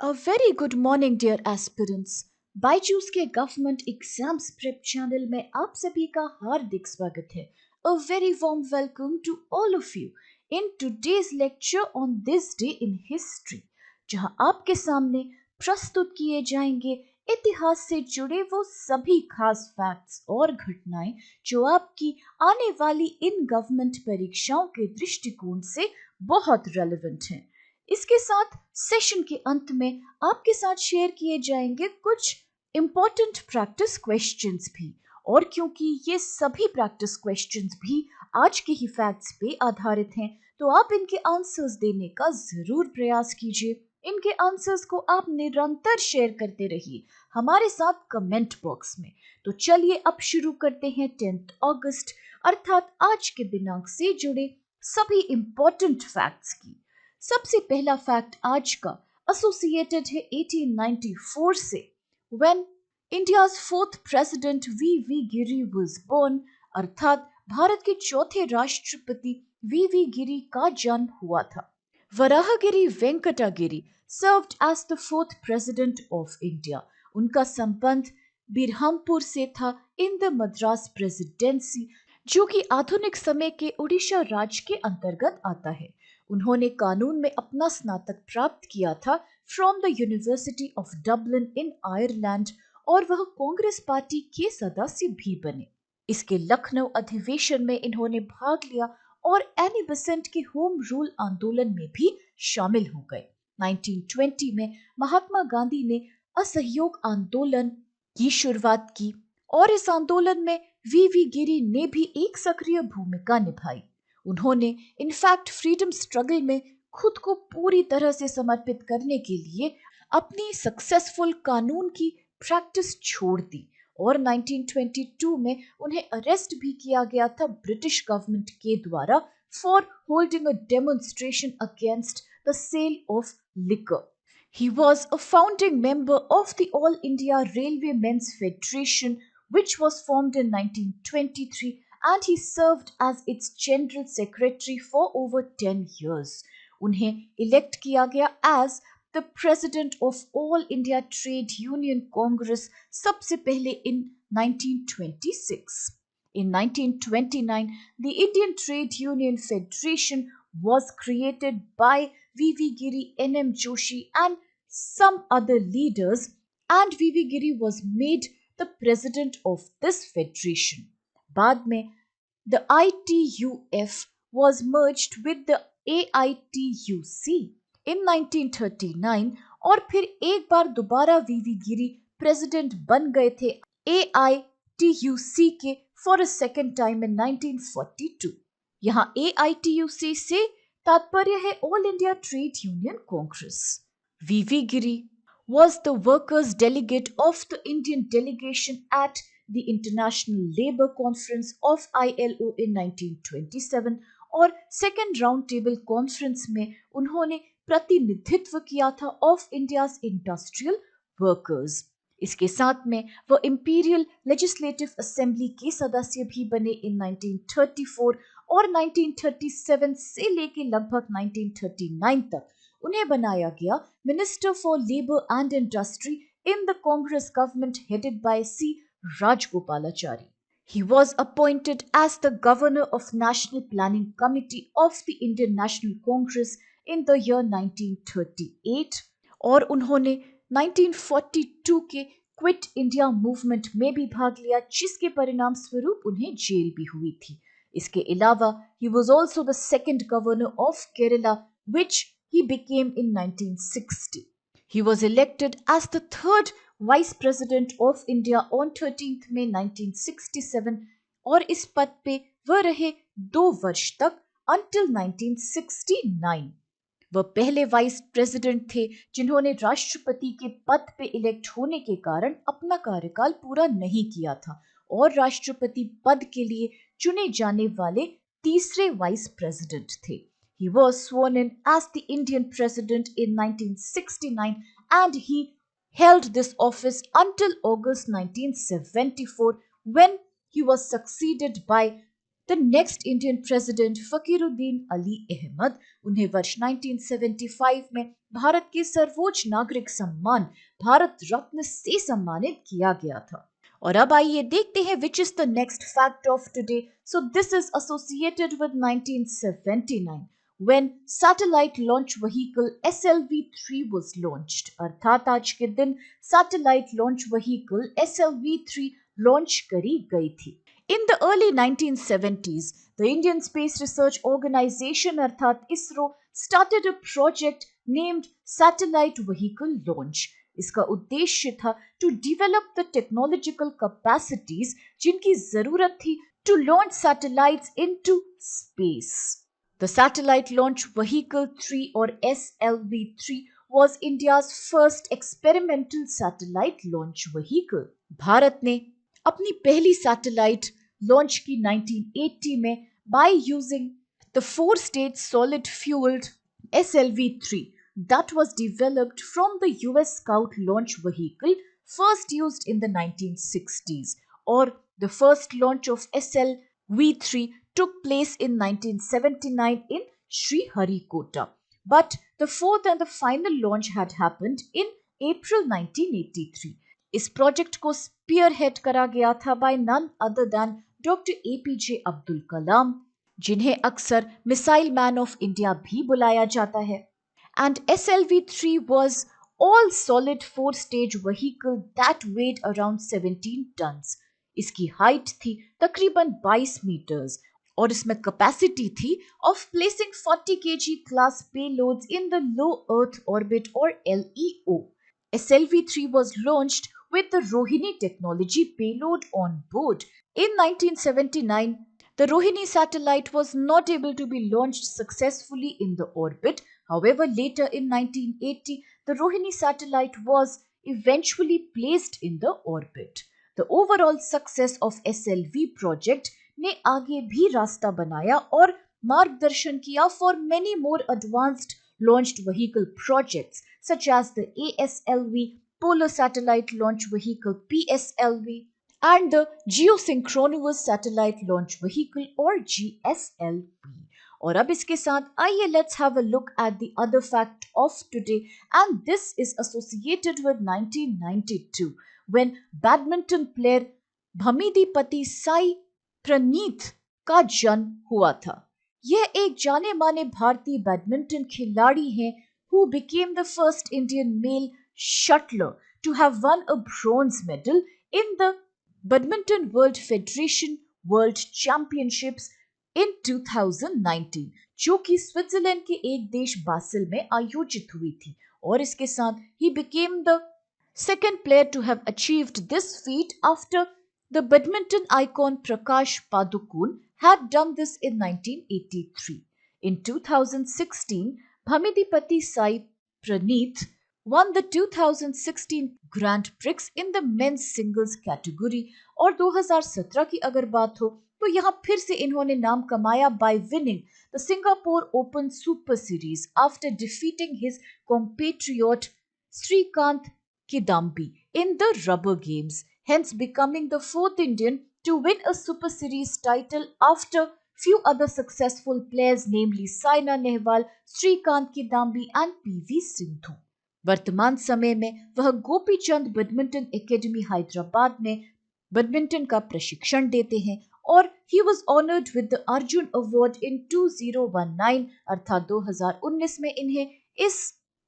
A very good morning, dear aspirants. Byju's के government exams prep channel में आप सभी का हार्दिक स्वागत है. A very warm welcome to all of you in today's lecture on this day in history, जहां आपके सामने प्रस्तुत किए जाएंगे इतिहास से जुड़े वो सभी खास फैक्ट्स और घटनाएं जो आपकी आने वाली इन गवर्नमेंट परीक्षाओं के दृष्टिकोण से बहुत रेलेवेंट हैं. इसके साथ सेशन के अंत में आपके साथ शेयर किए जाएंगे कुछ इंपॉर्टेंट प्रैक्टिस क्वेश्चंस भी. और क्योंकि ये सभी प्रैक्टिस क्वेश्चंस भी आज के ही फैक्ट्स पे आधारित हैं, तो आप इनके आंसर्स देने का जरूर प्रयास कीजिए. इनके आंसर्स को आप निरंतर शेयर करते रहिए हमारे साथ कमेंट बॉक्स में. तो चलिए अब शुरू करते हैं 10 अगस्त अर्थात आज के दिनांक से जुड़े सभी इंपॉर्टेंट फैक्ट्स की. सबसे पहला फैक्ट आज का एसोसिएटेड है 1894 से, when India's fourth president V Giri was born, अर्थात भारत के चौथे राष्ट्रपति वी गिरी का जन्म हुआ था. Varahagiri Venkatagiri served as the fourth president of India. उनका संबंध बिरहमपुर से था इन द मद्रास प्रेसिडेंसी, जो कि आधुनिक समय के उड़ीसा राज्य के अंतर्गत आता है. उन्होंने कानून में अपना स्नातक प्राप्त किया था from the university of Dublin in Ireland और वह कांग्रेस पार्टी के सदस्य भी बने. इसके लखनऊ अधिवेशन में इन्होंने भाग लिया और एनी बेसेंट के होम रूल आंदोलन में भी शामिल हो गए. 1920 में महात्मा गांधी ने असहयोग आंदोलन की शुरुआत की और इस आंदोलन में वी गिरी ने भी एक सक्रिय भूमिका निभाई. उन्होंने इनफैक्ट फ्रीडम स्ट्रगल में खुद को पूरी तरह से समर्पित करने के लिए अपनी सक्सेसफुल कानून की प्रैक्टिस छोड़ दी और 1922 में उन्हें अरेस्ट भी किया गया था ब्रिटिश गवर्नमेंट के द्वारा for holding a demonstration against the sale of liquor. He was a founding member of the All India Railway Men's Federation, which was formed in 1923, and he served as its general secretary for over 10 years. उन्हें elect किया गया as the president of All India Trade Union Congress सबसे पहले in 1926. In 1929, the Indian Trade Union Federation was created by V. Giri, N. M. Joshi and some other leaders, and V. Giri was made the president of this federation. बाद में the ITUF was merged with the AITUC in 1939 और फिर एक बार दोबारा V. गिरी president बन गए थे AITUC के for a second time in 1942. यहाँ AITUC से तात्पर्य है all India trade union Congress. V. Giri was the workers' delegate of the Indian delegation at the International Labour Conference of ILO in 1927 और second round table conference में उन्होंने प्रतिनिधित्व किया था ऑफ इंडियाज इंडस्ट्रियल वर्कर्स. इसके साथ में वो इंपीरियल लेजिस्लेटिव असेंबली के सदस्य भी बने इन 1934 और 1937 से लेके लगभग 1939 तक उन्हें बनाया गया minister for labour and industry in the Congress government headed by C Rajgopalachari. He was appointed as the governor of National Planning Committee of the Indian National Congress in the year 1938 और उन्होंने 1942 के क्विट इंडिया मूवमेंट में भी भाग लिया, जिसके परिणाम स्वरूप उन्हें जेल भी हुई थी. इसके अलावा he was also the second governor of Kerala, which he became in 1960. He was elected as the third Vice President of India on 13th May 1967 और इस पद पे वह रहे 2 वर्ष तक until 1969. वह पहले वाइस प्रेसिडेंट थे जिन्होंने राष्ट्रपति के पद पे इलेक्ट होने के कारण अपना कार्यकाल पूरा नहीं किया था और राष्ट्रपति पद के लिए चुने जाने वाले तीसरे वाइस प्रेसिडेंट थे. He was sworn in as the Indian president in 1969 and he held this office until August 1974 when he was succeeded by the next Indian president Fakiruddin Ali Ahmed. उन्हें वर्ष 1975 में भारत के सर्वोच्च नागरिक सम्मान भारत रत्न से सम्मानित किया गया था। और अब आइए देखते हैं which is the next fact of today. So this is associated with 1979 when satellite launch vehicle SLV-3 was launched. अर्थात आज के दिन satellite launch vehicle SLV-3 launch करी गई थी। In the early 1970s, the Indian Space Research Organization अर्थात ISRO started a project named Satellite Vehicle Launch. इसका उद्देश्य था to develop the technological capacities जिनकी जरूरत थी to launch satellites into space. The Satellite Launch Vehicle 3 or SLV-3 was India's first experimental satellite launch vehicle. Bharat ने अपनी पहली satellite launch की 1980 में by using the four-stage solid-fueled SLV-3 that was developed from the US Scout launch vehicle first used in the 1960s, or the first launch of SLV-3 took place in 1979 in Sriharikota, but the fourth and the final launch had happened in April 1983. इस project को spearhead करा गया था by none other than doctor APJ Abdul Kalam, जिन्हें अक्सर missile man of India भी बुलाया जाता है। And SLV-3 was all solid four-stage vehicle that weighed around 17 tons. इसकी हाइट थी तकरीबन 22 मीटर्स और इसमें कैपेसिटी थी of placing 40 kg class payloads in the low Earth orbit or LEO. SLV-3 was launched with the Rohini technology payload on board. In 1979, the Rohini satellite was not able to be launched successfully in the orbit. However, later in 1980, the Rohini satellite was eventually placed in the orbit. The overall success of SLV project ने आगे भी रास्ता बनाया और मार्गदर्शन किया for many more advanced launched vehicle projects such as the ASLV Polar Satellite Launch Vehicle PSLV and the Geosynchronous Satellite Launch Vehicle or GSLV. और अब इसके साथ आइए let's have a look at the other fact of today, and this is associated with 1992 when badminton player भमिदीपति Sai Praneeth का जन्म हुआ था। यह एक जाने माने भारतीय बैडमिंटन खिलाड़ी हैं who became the first Indian male shuttler to have won a bronze medal in the Badminton World Federation World Championships in 2019, जो कि स्विट्जरलैंड के एक देश बासिल में आयोजित हुई थी। और इसके साथ he became the second player to have achieved this feat after the badminton icon Prakash Padukone had done this in 1983. In 2016, Bhamidipati Sai Praneeth won the 2016 Grand Prix in the men's singles category और 2017 की अगर बात हो तो यहाँ फिर से इन्होंने नाम कमाया by winning the Singapore Open Super Series after defeating his compatriot Srikanth Kidambi in the rubber games, hence becoming the fourth Indian to win a Super Series title after few other successful players namely Saina Nehwal, Srikanth Kidambi and PV Sindhu. वर्तमान समय में वह Gopichand badminton academy Hyderabad में badminton का प्रशिक्षण देते हैं और he was honored with the Arjun award in 2019 अर्थात 2019 में इन्हें इस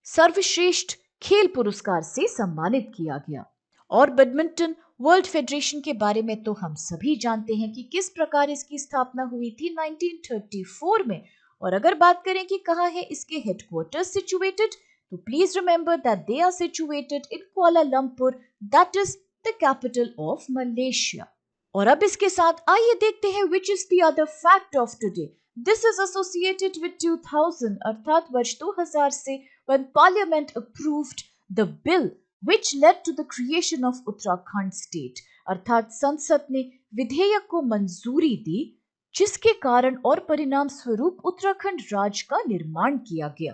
सर्वश्रेष्ठ खेल पुरस्कार से सम्मानित किया गया। और बैडमिंटन वर्ल्ड फेडरेशन के बारे में तो हम सभी जानते हैं कि किस प्रकार इसकी स्थापना हुई थी 1934 में। और अगर बात करें कि कहाँ है इसके हेडक्वार्टर्स सिचुएटेड, तो please remember that they are situated in Kuala Lumpur, that is the capital of Malaysia. और अब इसके साथ आइए देखते हैं which is the other fact of today. This is associated with 2000 अर्थात वर्ष 2000 से when parliament approved the bill which led to the creation of Uttarakhand state, अर्थात संसद ने विधेयक को मंजूरी दी जिसके कारण और परिणाम स्वरूप उत्तराखंड राज्य का निर्माण किया गया।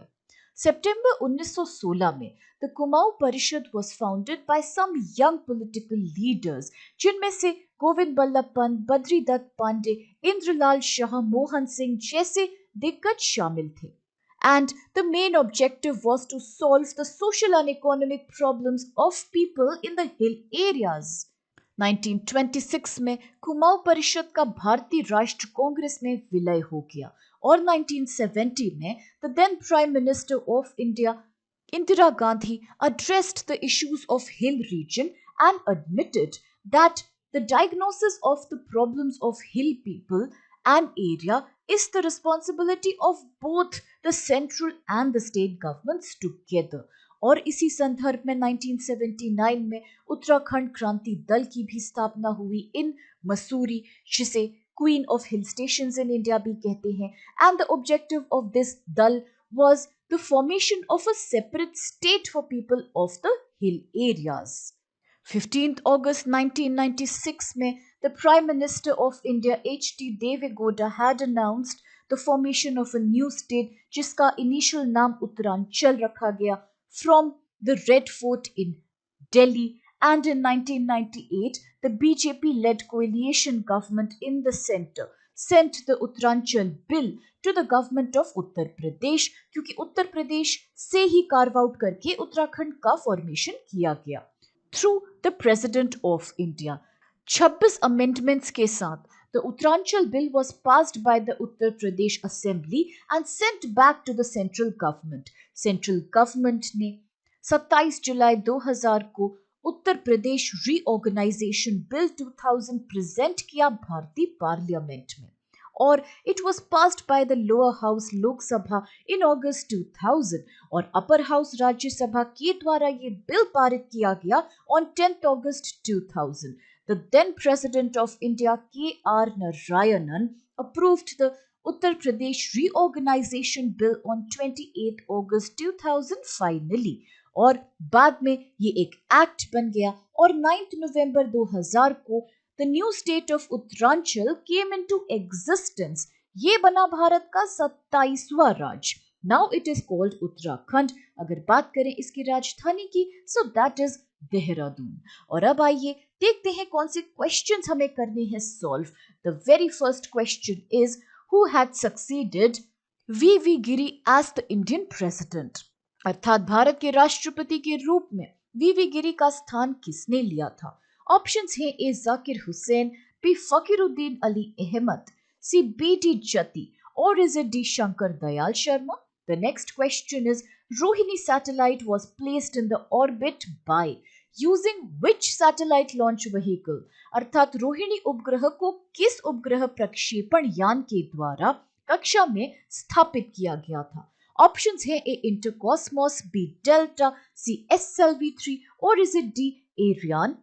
सितंबर 1916 में the कुमाऊं परिषद was founded by some young political leaders, जिनमें से गोविंद बल्लभ पंत, बद्री दत्त पांडे, इंद्रलाल शाह, मोहन सिंह जैसे दिग्गज शामिल थे। and the main objective was to solve the social and economic problems of people in the hill areas. 1926 में कुमाऊं परिषद का भारतीय राष्ट्र कांग्रेस में विलय हो गया और 1970 में the then prime minister of India Indira Gandhi addressed the issues of hill region and admitted that the diagnosis of the problems of hill people and area is the responsibility of both the central and the state governments together. और इसी संदर्भ में 1979 में उत्तराखंड क्रांति दल की भी स्थापना हुई इन मसूरी, जिसे queen of hill stations in India भी कहते हैं, and the objective of this दल was the formation of a separate state for people of the hill areas. 15th August 1996 में the Prime Minister of India H.D. Deve Gowda had announced the formation of a new state जिसका initial नाम उत्तरांचल रखा गया from the Red Fort in Delhi, and in 1998 the BJP-led coalition government in the center sent the Uttaranchal bill to the government of Uttar Pradesh, क्योंकि उत्तर प्रदेश से ही carve out करके उत्तराखंड का formation किया गया through the president of India. 26 amendments के साथ the Uttaranchal bill was passed by the Uttar Pradesh assembly and sent back to the central government. Central government ने 27 जुलाई 2000 को Uttar Pradesh reorganisation bill 2000 present किया भारतीय पार्लियामेंट में और it was passed by the lower house Lok Sabha in अगस्त 2000 और अपर हाउस राज्यसभा के द्वारा ये बिल पारित किया गया on 10th August 2000. The then President of India K.R. Narayanan approved the Uttar Pradesh Reorganization Bill on 28th August 2000 finally. और बाद में ये एक एक्ट बन गया और 9th November 2000 को the new state of Uttaranchal came into existence. ये बना भारत का 27वां राज्य. Now it is called Uttarakhand. अगर बात करें इसकी राजधानी की, सो दैट इज देहरादून. और अब आइए देखते हैं कौन से क्वेश्चंस हमें करने हैं solve. The very first question is who had succeeded V Giri as the Indian president. अर्थात भारत के राष्ट्रपति के रूप में वी गिरी का स्थान किसने लिया था. ऑप्शंस हैं ए जाकिर हुसैन, बी फकीरुद्दीन अली अहमद, सी बी.डी. जती, और is it D Shankar Dayal Sharma. The next question is Rohini satellite was placed in the orbit by using which satellite launch vehicle. अर्थात रोहिणी उपग्रह को किस उपग्रह प्रक्षेपण यान के द्वारा कक्षा में स्थापित किया गया था. ऑप्शंस हैं A Intercosmos, B Delta, C SLV-3, और is it D Ariane.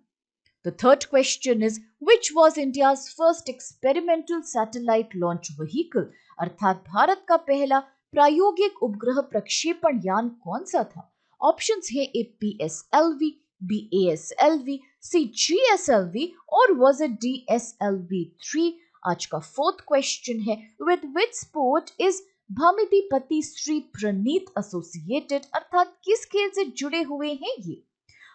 The third question is which was India's first experimental satellite launch vehicle. अर्थात भारत का पहला प्रायोगिक उपग्रह प्रक्षेपण यान कौन सा था. ऑप्शंस हैं ए PSLV, B ASLV, C GSLV, और was it D SLV-3. आज का फोर्थ क्वेश्चन है with which sport is Bhamidipati Shri Praneeth associated. अर्थात किस खेल से जुड़े हुए हैं ये.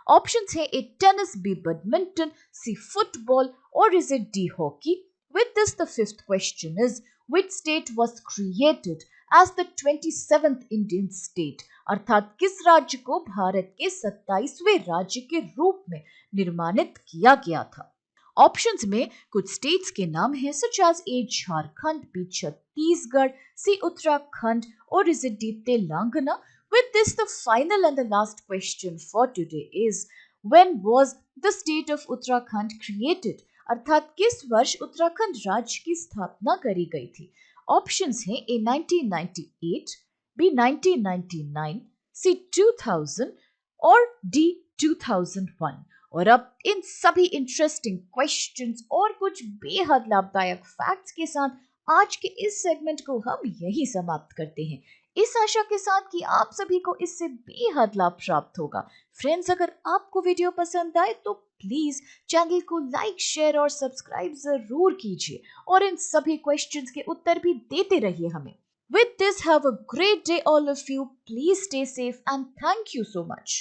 ऑप्शंस है A tennis, B badminton, C football, और is it D hockey. With this the fifth question is which state was created as the 27th Indian state. अर्थात किस राज्य को भारत के 27वें राज्य के रूप में निर्माणित किया गया था. ऑप्शंस में कुछ स्टेट्स के नाम हैं such as A Jharkhand, B Chhattisgarh, C Uttarakhand, और is it D Telangana. With this, the final and the last question for today is when was the state of Uttarakhand created? अर्थात किस वर्ष उत्तराखंड राज्य की स्थापना करी गई थी. ऑप्शंस हैं ए 1998, बी 1999, सी 2000, और डी 2001. और अब इन सभी इंटरेस्टिंग क्वेश्चंस और कुछ बेहद लाभदायक फैक्ट्स के साथ आज के इस सेगमेंट को हम यही समाप्त करते हैं, इस आशा के साथ कि आप सभी को इससे बेहद लाभ प्राप्त होगा. फ्रेंड्स, अगर आपको वीडियो पसंद आए तो प्लीज चैनल को लाइक, शेयर और सब्सक्राइब जरूर कीजिए और इन सभी क्वेश्चंस के उत्तर भी देते रहिए हमें. With this, have a great day all of you. Please stay safe and thank you so much.